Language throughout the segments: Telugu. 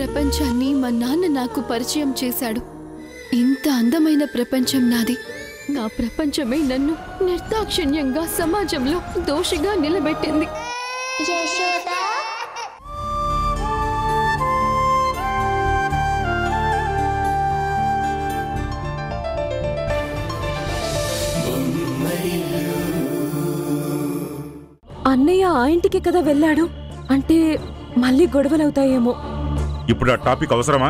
ప్రపంచాన్ని మా నాన్న నాకు పరిచయం చేశాడు. ఇంత అందమైన ప్రపంచం నాది. నా ప్రపంచమే నన్ను నిర్దాక్షిణ్యంగా సమాజంలో దోషిగా నిలబెట్టింది. అన్నయ్య ఆ ఇంటికి కదా వెళ్ళాడు, అంటే మళ్ళీ గొడవలవుతాయేమో. ఇప్పుడు ఆ టాపిక్ అవసరమా?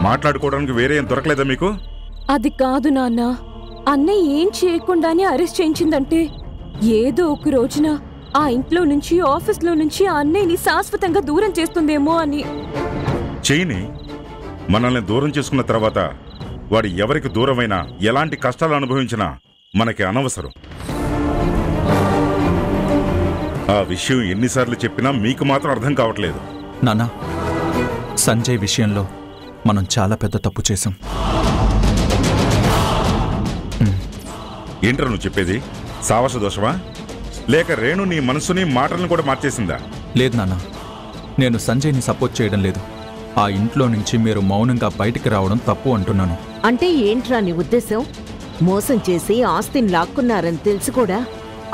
మాట్లాడుకోవడానికి వేరే ఏం దొరకలేదా మీకు? అది కాదు నాన్న, అన్నయ్య ఏం చేయకుండానే అరెస్ట్ చేయించిందంటే ఏదో ఒక రోజున ఆ ఇంట్లో నుంచి ఆఫీస్లో నుంచి ఆ అన్నయ్యని శాశ్వతంగా దూరం చేస్తుందేమో అని. చేయని మనల్ని దూరం చేసుకున్న తర్వాత వాడు ఎవరికి దూరమైనా ఎలాంటి కష్టాలు అనుభవించినా మనకి అనవసరం. ఆ విషయం ఎన్నిసార్లు చెప్పినా మీకు మాత్రం అర్థం కావట్లేదు. నానా, సంజయ్ విషయంలో మనం చాలా పెద్ద తప్పు చేశాం. ఏంట్రా నువ్వు చెప్పేది? సావస దోషమా లేక రేణు నీ మనసుని మాటలను కూడా మార్చేసిందా? లేదు నాన్న, నేను సంజయ్ని సపోర్ట్ చేయడం లేదు. ఆ ఇంట్లో నుంచి మీరు మౌనంగా బయటికి రావడం తప్పు అంటున్నాను. అంటే ఏంట్రా నీ ఉద్దేశం? మోసం చేసి ఆస్తిని లాక్కున్నారని తెలిసి కూడా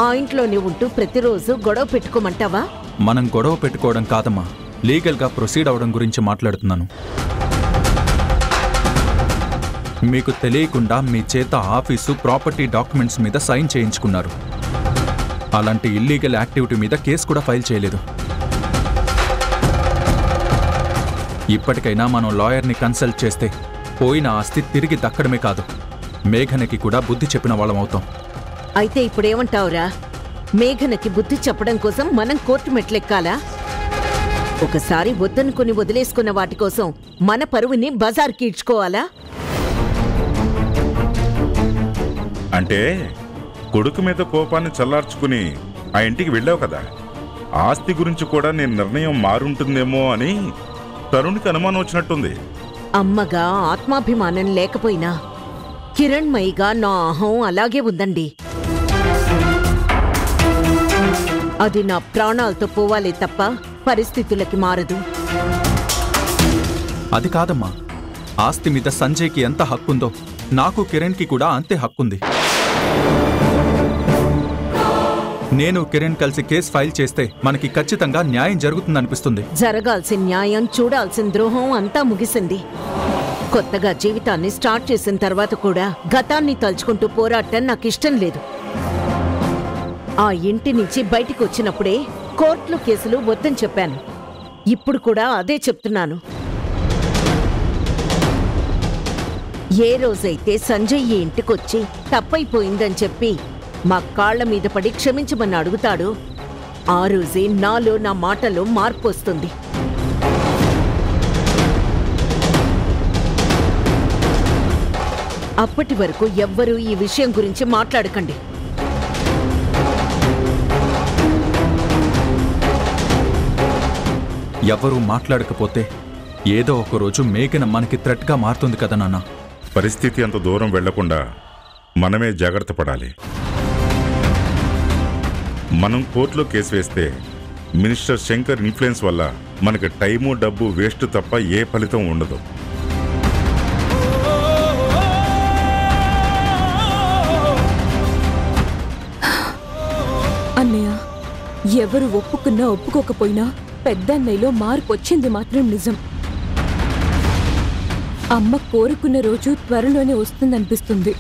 ఆ ఇంట్లోనే ఉంటూ ప్రతిరోజు గొడవ పెట్టుకోమంటావా? మనం గొడవ పెట్టుకోవడం కాదమ్మా, లీగల్గా ప్రొసీడ్ అవడం గురించి మాట్లాడుతున్నాను. మీకు తెలియకుండా మీ చేత ఆఫీసు ప్రాపర్టీ డాక్యుమెంట్స్ మీద సైన్ చేయించుకున్నారు. అలాంటి ఇల్లీగల్ యాక్టివిటీ మీద కేసు కూడా ఫైల్ చేయలేదు. ఇప్పటికైనా మనం లాయర్ని కన్సల్ట్ చేస్తే పోయిన ఆస్తి తిరిగి దక్కడమే కాదు, మేఘనకి కూడా బుద్ధి చెప్పిన వాళ్ళం అవుతాం. అయితే ఇప్పుడేమంటావురా? మేఘనకి బుద్ధి చెప్పడం కోసం మనం కోర్టు మెట్లెక్కాలా? ఒకసారి వద్దనుకుని వదిలేసుకున్న వాటి కోసం మన పరువుని బజార్కి ఇడ్చుకోవాలా? అంటే కొడుకు మీద కోపాన్ని చల్లార్చుకుని ఆ ఇంటికి వెళ్ళావు కదా, ఆస్తి గురించి కూడా నీ నిర్ణయం మారుంటుందేమో అని తరుణ్కి అనుమానం వచ్చినట్టుంది. అమ్మగా ఆత్మాభిమానం లేకపోయినా కిరణ్మయిగా నా అహం అలాగే ఉందండి. అది నా ప్రాణాలతో పోవాలే తప్ప పరిస్థితులకి మారదు. అది కాదమ్మా, ఆస్తి మీద సంజయ్కి ఎంత హక్కుందో నాకు కిరణ్కి కూడా అంతే హక్కుంది. నేను కిరణ్ కలిసి కేసు ఫైల్ చేస్తే మనకి ఖచ్చితంగా న్యాయం జరుగుతుందనిపిస్తుంది. జరగాల్సిన న్యాయం, చూడాల్సిన ద్రోహం అంతా ముగిసింది. కొత్తగా జీవితాన్ని స్టార్ట్ చేసిన తర్వాత కూడా గతాన్ని తలుచుకుంటూ పోరాటం నాకిష్టం లేదు. ఆ ఇంటి నుంచి బయటికి వచ్చినప్పుడే కోర్టులు కేసులు వద్దని చెప్పాను. ఇప్పుడు కూడా అదే చెప్తున్నాను. ఏ రోజైతే సంజయ్ ఈ ఇంటికొచ్చి తప్పైపోయిందని చెప్పి మా కాళ్ల మీద పడి క్షమించమని అడుగుతాడో ఆ రోజే నాలో నా మాటలో మార్పు వస్తుంది. అప్పటి వరకు ఎవ్వరూ ఈ విషయం గురించి మాట్లాడకండి. ఎవరూ మాట్లాడకపోతే ఏదో ఒకరోజు మేఘన మనకి థ్రెట్గా మారుతుంది కదా నాన్న. పరిస్థితి అంత దూరం వెళ్లకుండా మనమే జాగ్రత్త పడాలి. మనం కోర్టులో కేసు వేస్తే మినిస్టర్ శంకర్ ఇన్ఫ్లుయెన్స్ వల్ల మనకి టైము డబ్బు వేస్ట్ తప్ప ఏ ఫలితం ఉండదు. అన్నయ్య, ఎవరు ఒప్పుకున్నా ఒప్పుకోకపోయినా పెద్దన్నయ్యలో మార్పు వచ్చింది మాత్రం నిజం. అమ్మ కోరుకున్న రోజు త్వరలోనే వస్తుందనిపిస్తుంది.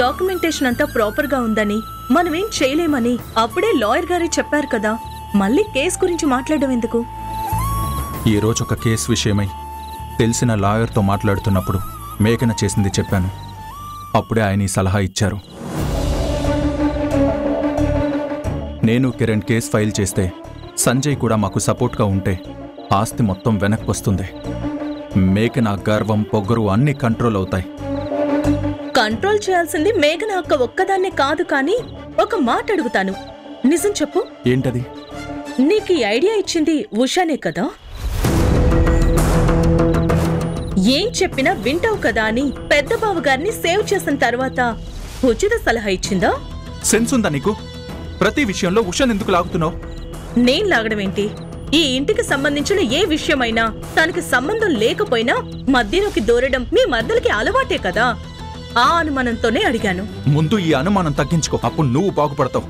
డాక్యుమెంటేషన్ అంతా ప్రాపర్గా ఉందని, మనమేం చేయలేమని అప్పుడే లాయర్ గారే చెప్పారు కదా. మళ్ళీ కేసు గురించి మాట్లాడడం ఎందుకు? ఈరోజు ఒక కేసు విషయమై తెలిసిన లాయర్తో మాట్లాడుతున్నప్పుడు మేఘన చేసింది చెప్పాను. అప్పుడే ఆయన ఈ సలహా ఇచ్చారు. నేను కిరణ్ కేసు ఫైల్ చేస్తే సంజయ్ కూడా మాకు సపోర్ట్గా ఉంటే ఆస్తి మొత్తం వెనక్కి వస్తుంది. మేఘన గర్వం, పొగరు అన్నీ కంట్రోల్ అవుతాయి. కంట్రోల్ చేయాల్సింది మేఘన అక్క ఒక్కదాన్నే కాదు, కానీ ఒక మాట అడుగుతాను, నిజం చెప్పు. ఏంటది? నీకు ఈ ఐడియా ఇచ్చింది ఉషానే కదా? ఏం చెప్పినా వింటావు కదా అని పెద్ద బావగారిని సేవ్ చేసిన తర్వాత ఉచిత సలహా ఇచ్చిందా? సెన్స్ ఉందా నీకు? ప్రతి విషయంలో ఉషాని ఎందుకు లాగుతున్నావు? నేను లాగడం ఏంటి? ఈ ఇంటికి సంబంధించిన ఏ విషయమైనా తనకి సంబంధం లేకపోయినా మధ్యలోకి దూరడం మీ మద్దలకి అలవాటే కదా. ఆ అనుమానంతోనే అడిగాను. ముందు ఈ అనుమానం తగ్గించుకో, అప్పుడు నువ్వు బాగుపడతావు.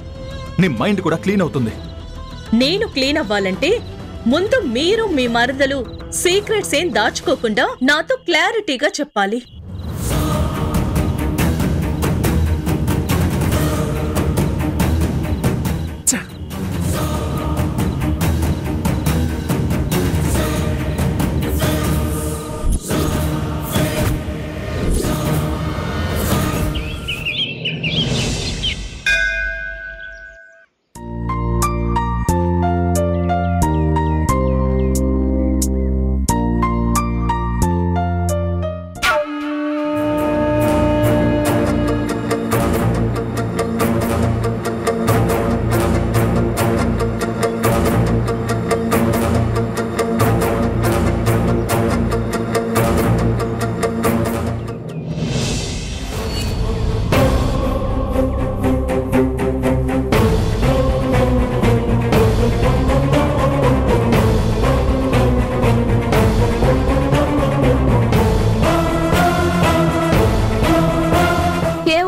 నీ మైండ్ కూడా క్లీన్ అవుతుంది. నేను క్లీన్ అవ్వాలంటే ముందు మీరు మీ మరదలు సీక్రెట్స్ ఏం దాచుకోకుండా నాతో క్లారిటీగా చెప్పాలి.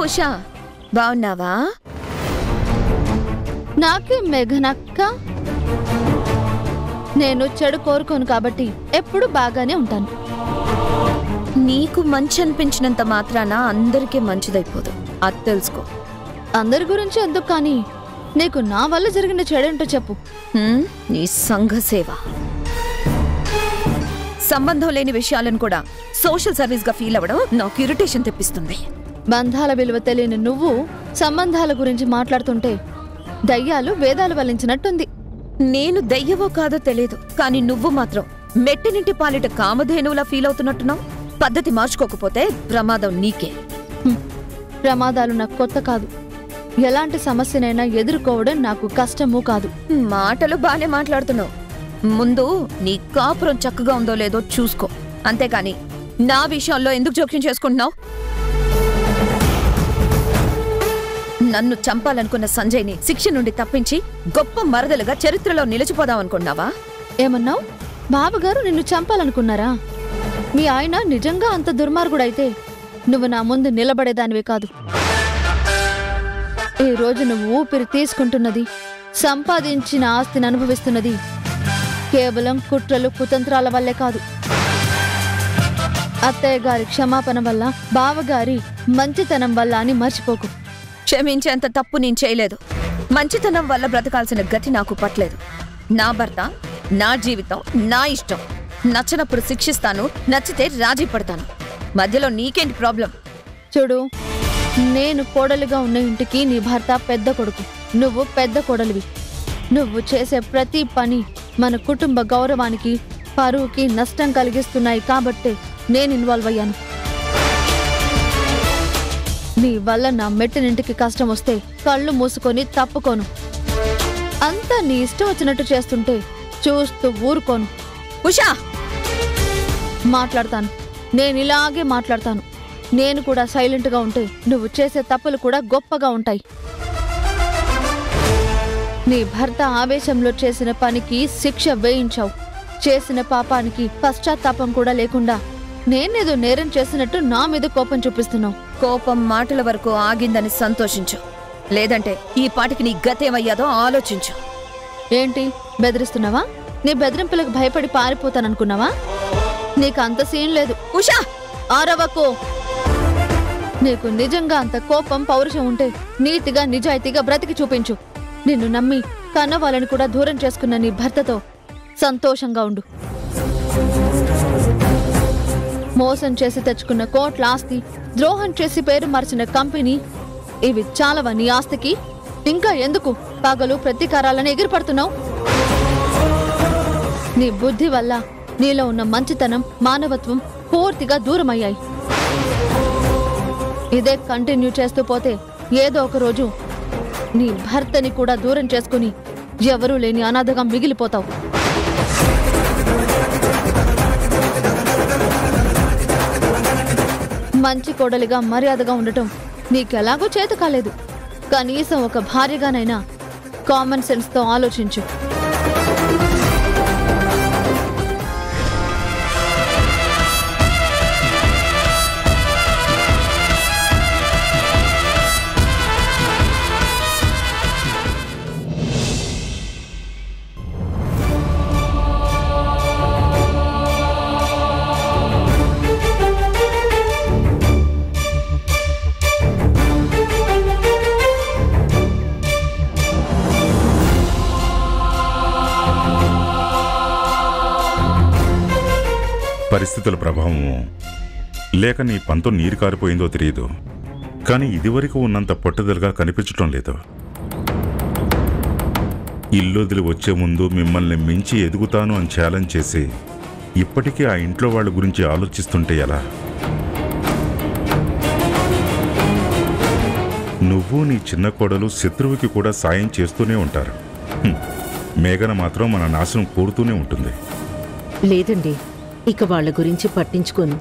ఉషా, బాగున్నావా? నాకే మేఘనక్క, నేను చెడు కోరుకోను కాబట్టి ఎప్పుడు బాగానే ఉంటాను. నీకు మంచి అనిపించినంత మాత్రాన అందరికీ మంచిదైపోదు, అది తెలుసుకో. అందరి గురించి ఎందుకు కానీ నీకు నా వల్ల జరిగిన చెడేంటో చెప్పు. నీ సంఘ సేవ, సంబంధం లేని విషయాలను కూడా సోషల్ సర్వీస్ గా ఫీల్ అవ్వడం నాకు ఇరిటేషన్ తెప్పిస్తుంది. బంధాల విలువ తెలియని నువ్వు సంబంధాల గురించి మాట్లాడుతుంటే దయ్యాలు వేదాలు వల్లించినట్టుంది. నేను దయ్యవో కాదో తెలియదు, కానీ నువ్వు మాత్రం మెట్టినింటి పాలిట కామధేనువులా ఫీల్ అవుతున్నట్టున్నావు. పద్ధతి మార్చుకోకపోతే ప్రమాదం నీకే. ప్రమాదాలు నాకు కొత్త కాదు. ఎలాంటి సమస్యనైనా ఎదుర్కోవడం నాకు కష్టమూ కాదు. మాటలు బానే మాట్లాడుతున్నావు. ముందు నీ కాపురం చక్కగా ఉందో లేదో చూసుకో, అంతేకాని నా విషయంలో ఎందుకు జోక్యం చేసుకుంటున్నావు? నన్ను చంపాలనుకున్న సంజయ్ని శిక్ష నుండి తప్పించి గొప్ప మరదలుగా చరిత్రలో నిలిచిపోదామనుకున్నావా? ఏమన్నావు? బావగారు నిన్ను చంపాలనుకున్నారా? మీ ఆయన నిజంగా అంత దుర్మార్గుడైతే నువ్వు నా ముందు నిలబడేదానివే కాదు. ఈ రోజు నువ్వు ఊపిరి తీసుకుంటున్నది, సంపాదించిన ఆస్తిని అనుభవిస్తున్నది కేవలం కుట్రలు కుతంత్రాల వల్లే కాదు. అత్తయ్య గారి క్షమాపణ వల్ల, బావగారి మంచితనం వల్ల అని మర్చిపోకు. క్షమించేంత తప్పు నేను చేయలేదు. మంచితనం వల్ల బ్రతకాల్సిన గతి నాకు పట్టలేదు. నా భర్త, నా జీవితం, నా ఇష్టం. నచ్చనప్పుడు శిక్షిస్తాను, నచ్చితే రాజీ పడతాను. మధ్యలో నీకేంటి ప్రాబ్లం? చూడు, నేను కోడలిగా ఉన్న ఇంటికి నీ భర్త పెద్ద కొడుకు, నువ్వు పెద్ద కోడలివి. నువ్వు చేసే ప్రతి పని మన కుటుంబ గౌరవానికి, పరువుకి నష్టం కలిగిస్తున్నాయి కాబట్టే నేను ఇన్వాల్వ్ అయ్యాను. నీ వల్ల నా మెట్టినింటికి కష్టం వస్తే కళ్ళు మూసుకొని తప్పుకోను. అంతా నీ ఇష్టం వచ్చినట్టు చేస్తుంటే చూస్తూ ఊరుకోను. ఉషా, మాట్లాడతాను, నేను ఇలాగే మాట్లాడతాను. నేను కూడా సైలెంట్గా ఉంటే నువ్వు చేసే తప్పులు కూడా గొప్పగా ఉంటాయి. నీ భర్త ఆవేశంలో చేసిన పనికి శిక్ష వేయించావు. చేసిన పాపానికి పశ్చాత్తాపం కూడా లేకుండా నేనేదో నేరం చేసినట్టు నా మీద కోపం చూపిస్తున్నావు. కోపం మాటల వరకు ఆగిందని సంతోషించు, లేదంటే ఈ పాటికి నీ గతేమయ్యాదో ఆలోచించు. ఏంటి బెదిరిస్తున్నావా? నీ బెదిరింపులకు భయపడి పారిపోతాననుకున్నావా? నీకు అంత సీన్ లేదు. ఉషా, ఆరవకు. నీకు నిజంగా అంత కోపం, పౌరుషం ఉంటే నీతిగా నిజాయితీగా బ్రతికి చూపించు. నిన్ను నమ్మి కన్న వాళ్ళని కూడా దూరం చేసుకున్న నీ భర్తతో సంతోషంగా ఉండు. మోసం చేసి తెచ్చుకున్న కోట్ల ఆస్తి, ద్రోహం చేసి పేరు మార్చిన కంపెనీ, ఇవి చాలవా నీ ఆస్తికి? ఇంకా ఎందుకు పగలు ప్రతీకారాలను ఎగిరిపడుతున్నావు? నీ బుద్ధి వల్ల నీలో ఉన్న మంచితనం, మానవత్వం పూర్తిగా దూరమయ్యాయి. ఇదే కంటిన్యూ చేస్తూ పోతే ఏదో ఒక రోజు నీ భర్తని కూడా దూరం చేసుకుని ఎవరూ లేని అనాథగా మిగిలిపోతావు. మంచి కోడలిగా మర్యాదగా ఉండటం నీకెలాగో చేత కాలేదు. కనీసం ఒక భార్యగానైనా కామన్ సెన్స్తో ఆలోచించు. పరిస్థితుల ప్రభావమో లేక నీ పంతం నీరు కారిపోయిందో తెలియదు, కానీ ఇదివరకు ఉన్నంత పట్టుదలగా కనిపించటం లేదు. ఇల్లొదిలి వచ్చే ముందు మిమ్మల్ని మించి ఎదుగుతాను అని ఛాలెంజ్ చేసి ఇప్పటికీ ఆ ఇంట్లో వాళ్ళ గురించి ఆలోచిస్తుంటే ఎలా? నువ్వు నీ చిన్న కోడలు శత్రువుకి కూడా సాయం చేస్తూనే ఉంటారు. మేఘన మాత్రం మన నాశనం కోరుతూనే ఉంటుంది. లేదండి, ఇక వాళ్ళ గురించి పట్టించుకోను.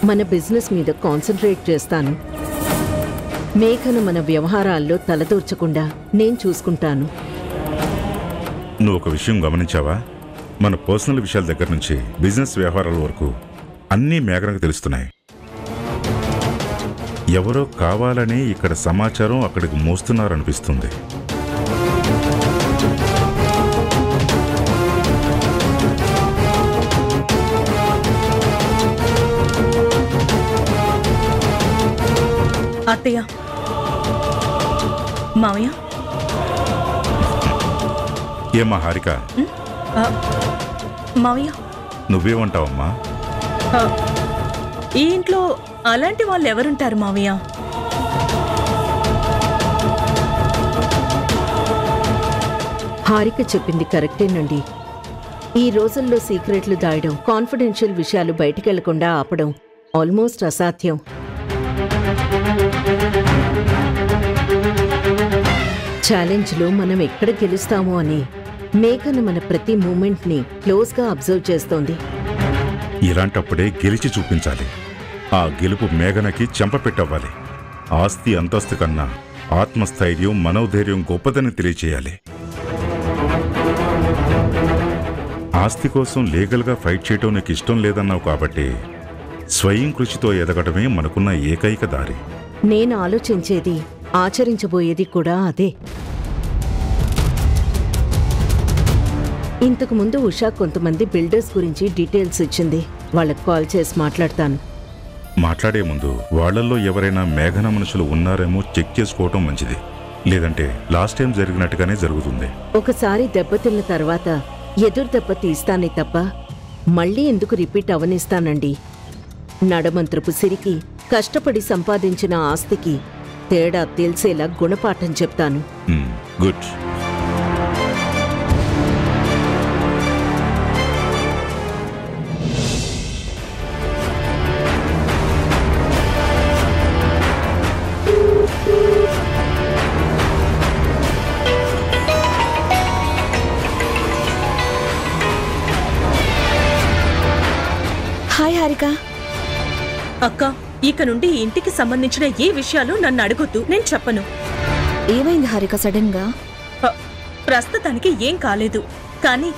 మన బిజినెస్ మీద కాన్సన్ట్రేట్ చేస్తాను. మేఘన మన వ్యవహారాల్లో తలదూర్చకుండా నేను చూసుకుంటాను. నువ్వు ఒక విషయం గమనించావా? మన పర్సనల్ విషయాల దగ్గర నుంచి బిజినెస్ వ్యవహారాల వరకు అన్నీ మేఘనకు తెలుస్తున్నాయి. ఎవరో కావాలని ఇక్కడ సమాచారం అక్కడికి మోస్తున్నారనిపిస్తుంది. అత్తయ్య, మావయ్య. ఏమ్మా హారిక, మావయ్య, నువ్వేమంటావమ్మా? ఈ ఇంట్లో అలాంటి వాళ్ళు ఎవరుంటారు మావయ్య? హారిక చెప్పింది కరెక్టేనండి. ఈ రోజుల్లో సీక్రెట్లు దాయడం, కాన్ఫిడెన్షియల్ విషయాలు బయటికెళ్లకుండా ఆపడం ఆల్మోస్ట్ అసాధ్యం. ఛాలెంజ్లో మనం ఎక్కడ గెలుస్తామో అని మేఘన మన ప్రతి మూమెంట్ని క్లోజ్గా అబ్జర్వ్ చేస్తోంది. ఇలాంటప్పుడే గెలిచి చూపించాలి. ఆ గెలుపు మేఘనకి చెంపపెట్టవ్వాలి. ఆస్తి అంతస్తు కన్నా ఆత్మస్థైర్యం, మనోధైర్యం గొప్పదని తెలియచేయాలి. ఆస్తి కోసం లీగల్గా ఫైట్ చేయటం నీకు ఇష్టం లేదన్నావు కాబట్టి స్వయం కృషితో ఎదగటమే మనకున్న ఏకైక దారి. నేను ఆలోచించేది, ఆచరించబోయేది కూడా అదే. ఇంతకు ముందు ఉషా కొంతమంది బిల్డర్స్ గురించి డీటెయిల్స్ ఇచ్చింది. వాళ్ళకి కాల్ చేసి మాట్లాడతాను. మాట్లాడే ముందు వాళ్లల్లో ఎవరైనా మేఘన మనుషులు ఉన్నారేమో చెక్ చేసుకోవటం మంచిది. లేదంటే లాస్ట్ టైం జరిగినట్టుగానే జరుగుతుంది. ఒకసారి దెబ్బతిన్న తర్వాత ఎదురు దెబ్బ తీస్తానే తప్ప మళ్ళీ ఎందుకు రిపీట్ అవనిస్తానండి? నడమంత్రపు సిరికి, కష్టపడి సంపాదించిన ఆస్తికి తేడా తెలిసేలా గుణపాఠం చెప్తాను. గుడ్. హాయ్ హారిక. అక్క, ఇక నుండి ఈ ఇంటికి సంబంధించిన ఏ విషయాలు నన్ను అడగొద్దు, నేను చెప్పను. ఏమైంది హారిక సడన్ గా? ప్రస్తుతానికి ఏం కాలేదు, కానీ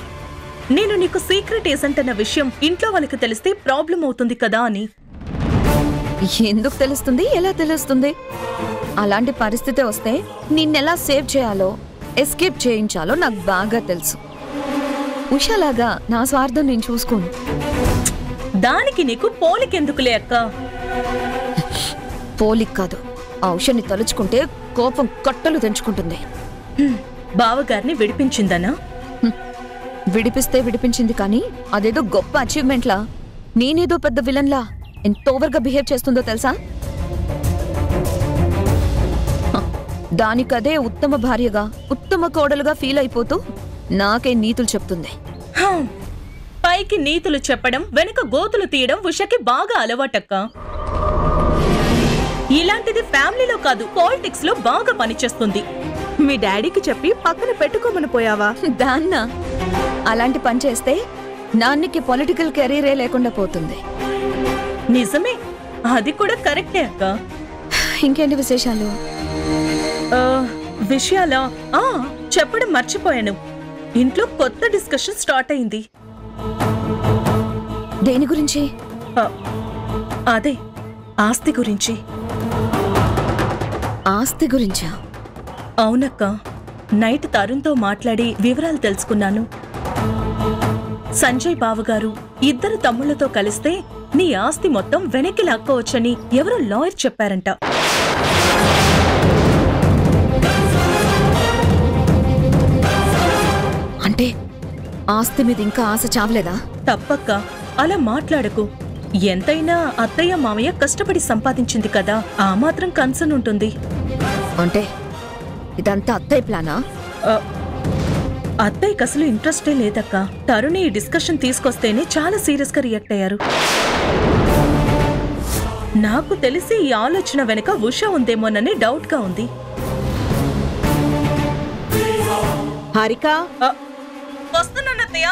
నేను నీకు సీక్రెట్ ఏజెంట్ అన్న విషయం ఇంట్లో వాళ్ళకి తెలిస్తే ప్రాబ్లం అవుతుంది కదా అని. ఎందుకు తెలుస్తుంది, ఎలా తెలుస్తుంది? అలాంటి పరిస్థితి వస్తే నిన్నెలా సేవ్ చేయాలో, ఎస్కేప్ చేయించాలో నాకు బాగా తెలుసు. ఉషాలాగా నా స్వార్థం నేను చూసుకోను. దానికి నీకు పోలికెందుకులే అక్క. పోలిక్ కాదు, ఆ ఉషాన్ని తలుచుకుంటే కోపం కట్టలు తెంచుకుంటుంది. బావగారిని విడిపించిందనా? విడిపిస్తే విడిపించింది, కానీ అదేదో గొప్ప అచీవ్మెంట్లా, నేనేదో పెద్ద విలన్లా ఎంత ఓవర్గా బిహేవ్ చేస్తుందో తెలుసా? దానికదే ఉత్తమ భార్యగా, ఉత్తమ కోడలుగా ఫీల్ అయిపోతూ నాకే నీతులు చెప్తుంది. పైకి నీతులు చెప్పడం, వెనుక గోతులు తీయడం ఉషకి బాగా అలవాటక్క. ఇలాంటిది ఫ్యామిలీలో కాదు, పాలిటిక్స్ లో బాగా పనిచేస్తుంది. మీ డాడీకి చెప్పి పక్కన పెట్టుకోమని పోయావా? దాన్న అలాంటి పని చేస్తే నాన్నకి పొలిటికల్ కెరీరే లేకుండా పోతుంది. నిజమే, అది కూడా కరెక్టే అక్క. ఇంకేంటి విశేషాలు? విషయాలా? చెప్పడం మర్చిపోయాను. ఇంట్లో కొత్త డిస్కషన్ స్టార్ట్ అయింది. దేని గురించి? అదే ఆస్తి గురించి. ఆస్తి గురించా? అవునక్క, నైట్ తరుణ్తో మాట్లాడి వివరాలు తెలుసుకున్నాను. సంజయ్ బావగారు ఇద్దరు తమ్ముళ్లతో కలిస్తే నీ ఆస్తి మొత్తం వెనక్కి లాక్కోవచ్చని ఎవరో లాయర్ చెప్పారంట. అంటే ఆస్తి మీద ఇంకా ఆశ చావలేదా? తప్పక్క, అలా మాట్లాడకు. ఎంతైనా అత్తయ్య మామయ్య కష్టపడి సంపాదించింది కదా, ఆ మాత్రం కన్సర్న్ ఉంటుంది. అంటే ఇదంతా అత్తయ్య ప్లానా? అత్తయ్యకి అసలు ఇంట్రెస్టే లేదక్క. తరుణ్ ఈ డిస్కషన్ తీసుకొస్తేనే చాలా సీరియస్ గా రియాక్ట్ అయ్యారు. నాకు తెలిసి ఈ ఆలోచన వెనుక ఉష ఉందేమోనని డౌట్ గా ఉంది. హారిక, వస్తున్నాను అత్తయ్య.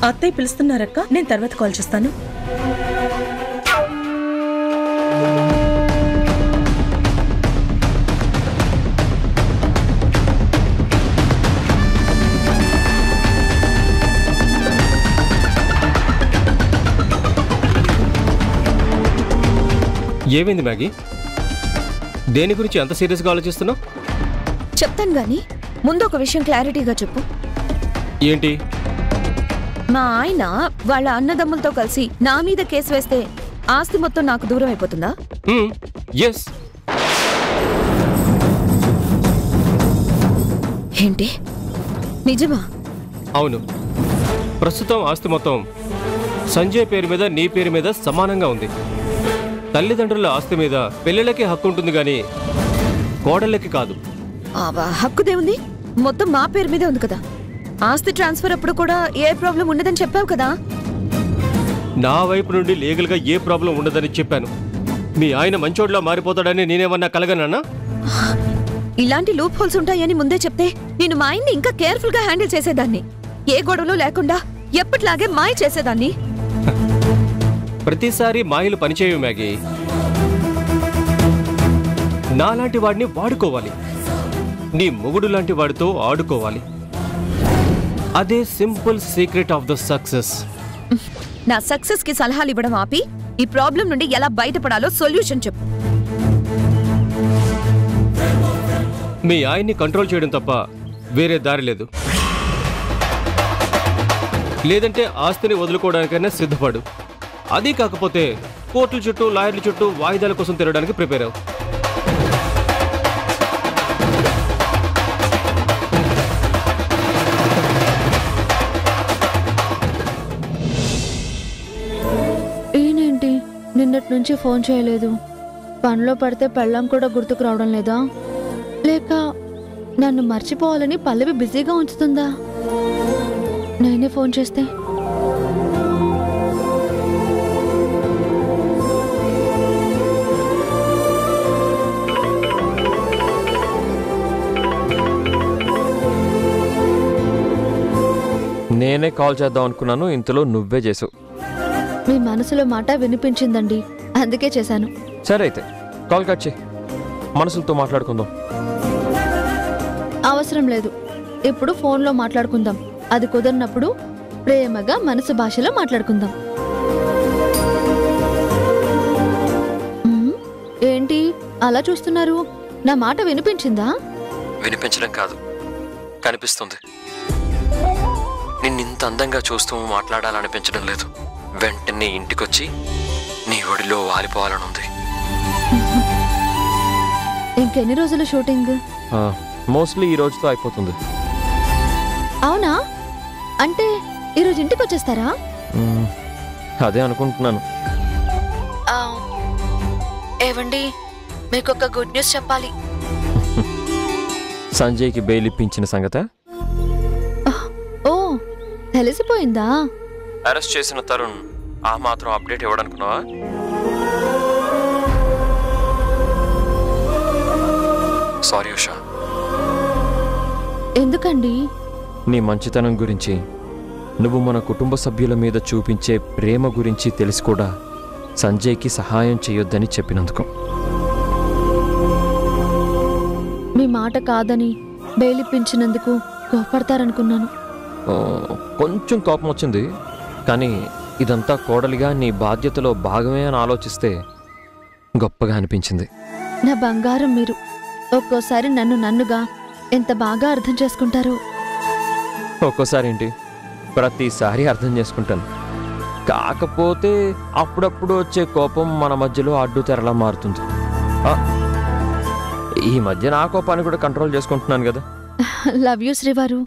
అత్తయ్య పిలుస్తున్నారక్క, నేను తర్వాత కాల్ చేస్తాను. ఏమైంది మ్యాగీ? దేని గురించి అంత సీరియస్గా ఆలోచిస్తున్నావు? చెప్తాను గాని ముందు ఒక విషయం క్లారిటీగా చెప్పు. ఏంటి? మా ఆయన వాళ్ళ అన్నదమ్ములతో కలిసి నా మీద కేసు వేస్తే ఆస్తి మొత్తం నాకు దూరం అయిపోతుందా? ఎస్. ఏంటి, నిజమా? అవును. ప్రస్తుతం ఆస్తి మొత్తం సంజయ్ పేరు మీద నీ పేరు మీద సమానంగా ఉంది. తల్లిదండ్రుల ఆస్తి మీద పిల్లలకి హక్కు ఉంటుంది కానీ కోడళ్ళకి కాదు. హక్కుదే ఉంది, మొత్తం మా పేరు మీదే ఉంది కదా. ఆస్తి ట్రాన్స్ఫర్ అప్పుడు కూడా ఏ ప్రాబ్లం ఉండదని చెప్పావు కదా. నా వైపు నుండి లీగల్గా ఏ ప్రాబ్లం ఉండదని చెప్పాను. మీ ఆయన మంచోడ్లా మారిపోతాడని నేనేమన్నా కలగనన్నా? ఇలాంటి లూప్ హోల్స్ ఉంటాయని ముందే చెప్తే నేను మా ఆయన్ని ఇంకా కేర్ఫుల్ గా హ్యాండిల్ చేసేదాన్ని. ఏ గొడవలు లేకుండా ఎప్పటిలాగే మాయ చేసేదాన్ని. ప్రతిసారి మాయలు పనిచేయవు మ్యాగీ. నాలాంటి వాడిని వాడుకోవాలి, నీ మొగుడు లాంటి వాడితో ఆడుకోవాలి. అదే simple secret of the success. నా సక్సెస్ కి సలహాలు ఇవ్వడం ఆపి ఈ ప్రాబ్లం నుండి ఎలా బయటపడాలో సొల్యూషన్ చెప్పు. మీ ఆయన్ని కంట్రోల్ చేయడం తప్ప వేరే దారి లేదు. లేదంటే ఆస్తిని వదులుకోవడానికైనా సిద్ధపడు. అది కాకపోతే కోర్టుల చుట్టూ లాయర్ల చుట్టూ వాయిదాల కోసం తిరగడానికి ప్రిపేర్ అవ్వు. ఈయనేంటి నిన్నటి నుంచి ఫోన్ చేయలేదు? పనిలో పడితే పెళ్ళాం కూడా గుర్తుకు రావడం లేదా? లేక నన్ను మర్చిపోవాలని పల్లవి బిజీగా ఉంచుతుందా? నేనే ఫోన్ చేస్తే? నేనే కాల్ చేద్దాం అనుకున్నాను, ఇంతలో నువ్వే చేసావు. మీ మనసులో మాట వినిపించిందండి, అందుకే చేశాను. సరే అయితే కాల్ కట్ చేయి, మనసులతో మాట్లాడుకుందాం. అవసరం లేదు, ఇప్పుడు ఫోన్లో మాట్లాడుకుందాం. అది కుదరినప్పుడు ప్రేమగా మనసు భాషలో మాట్లాడుకుందాం. ఏంటి అలా చూస్తున్నారు? నా మాట వినిపించిందా? వినిపించడం కాదు, కనిపిస్తుంది. నిన్నింత అందంగా చూస్తూ మాట్లాడాలనిపించడం లేదు. వెంటనే ఇంటికొచ్చి నీ ఒడిలో వాలిపోవాలనుంది. ఇంకెన్ని రోజులు షూటింగ్? మోస్ట్లీ ఈ రోజుతో అయిపోతుంది. అవునా? అంటే ఈరోజు ఇంటికి వచ్చేస్తారా? అదే అనుకుంటున్నాను. ఏవండి, మీకు ఒక గుడ్ న్యూస్ చెప్పాలి. సంజయ్కి బెయిల్ ఇప్పించిన సంగతే? ఓ, తెలిసిపోయిందా? అరెస్ట్ చేసిన తరుణ్ ఆ మాత్రం అప్డేట్ ఇవ్వడనుకున్నావా? సారీ ఉషా. ఎందుకండి? నీ మంచితనం గురించి, నువ్వు మన కుటుంబ సభ్యుల మీద చూపించే ప్రేమ గురించి తెలిసి కూడా సంజయ్కి సహాయం చేయొద్దని చెప్పినందుకు. మీ మాట కాదని బెయిలిప్పించినందుకు కోపడతారనుకున్నాను. కొంచెం కోపం వచ్చింది, కానీ ఇదంతా కోడలిగా నీ బాధ్యతలో భాగమే అని ఆలోచిస్తే గొప్పగా అనిపించింది. నా బంగారం మీరు. ఒక్కోసారి నన్నుగా ఎంత బాగా అర్థం చేసుకుంటారో. ఒక్కోసారి ఏంటి, ప్రతిసారి అర్థం చేసుకుంటాను. కాకపోతే అప్పుడప్పుడు వచ్చే కోపం మన మధ్యలో అడ్డు తెరలా మారుతుంది. ఈ మధ్య నా కోపాన్ని కూడా కంట్రోల్ చేసుకుంటున్నాను కదా. లవ్ యూ శ్రీవారు.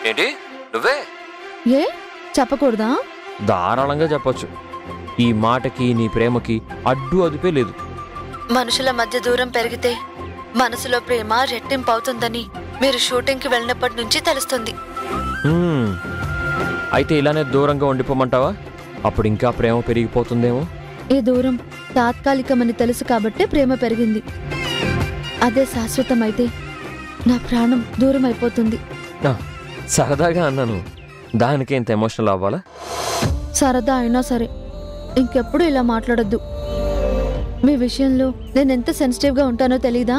ఏంటి నువ్వే? ఏ చెప్పకూడదా? ధారాళంగా చెప్పొచ్చు. ఈ మాటకి నీ ప్రేమకి అడ్డు అదుపే లేదు. మనుషుల మధ్య దూరం పెరిగితే మనసులో ప్రేమ రెట్టింపు అవుతుందని మీరు షూటింగ్కి వెళ్ళినప్పటి నుంచి తెలుస్తుంది. అయితే ఇలానే దూరంగా ఉండిపోమంటావా? అప్పుడు ఇంకా ప్రేమ పెరిగిపోతుందేమో. ఈ దూరం తాత్కాలికమని తెలుసు కాబట్టే ప్రేమ పెరిగింది. అదే శాశ్వతమైతే నా ప్రాణం దూరం అయిపోతుంది. సరదాగా అన్నాను, దానికే ఇంత ఎమోషనల్ అవ్వాలా? సరదా అయినా సరే ఇంకెప్పుడు ఇలా మాట్లాడొద్దు. మీ విషయంలో నేనెంత సెన్సిటివ్గా ఉంటానో తెలీదా?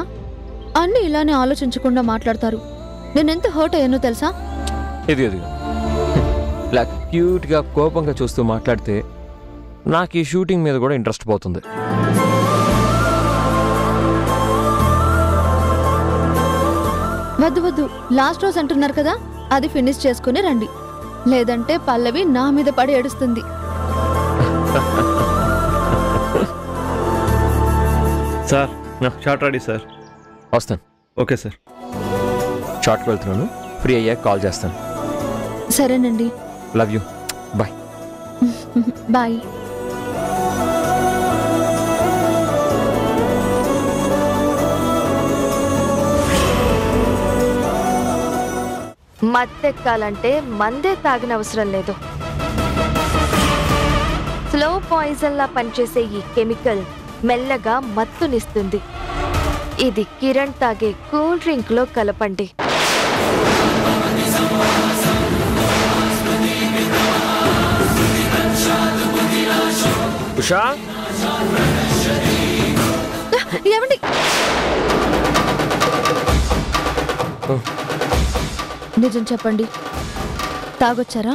అన్నీ ఇలానే ఆలోచించకుండా మాట్లాడతారు. నేనెంత హర్ట్ అయ్యానో తెలుసా? ఇది ఇలా క్యూట్గా కోపంగా చూస్తూ మాట్లాడితే నాకు ఈ షూటింగ్ మీద కూడా ఇంట్రెస్ట్ పోతుంది. వద్దు, లాస్ట్ రోజు అంటున్నారు కదా, అది ఫినిష్ చేసుకుని రండి. లేదంటే పల్లవి నా మీద పడి ఏడుస్తుంది. Sir shot ready sir. వస్తాను. Okay sir. షార్ట్కి వెళ్తున్నాను, ఫ్రీ అయ్యాక కాల్ చేస్తాను. సరేనండి. Love you. బాయ్. బాయ్. మత్తెక్కాలంటే మందే తాగిన అవసరం లేదు. స్లో పాయిజన్ లా పనిచేసే ఈ కెమికల్ మెల్లగా మత్తునిస్తుంది. ఇది కిరణ్ తాగే కూల్ డ్రింక్ లో కలపండి. ఉషా, ఏమండి? నిజం చెప్పండి, తాగొచ్చారా?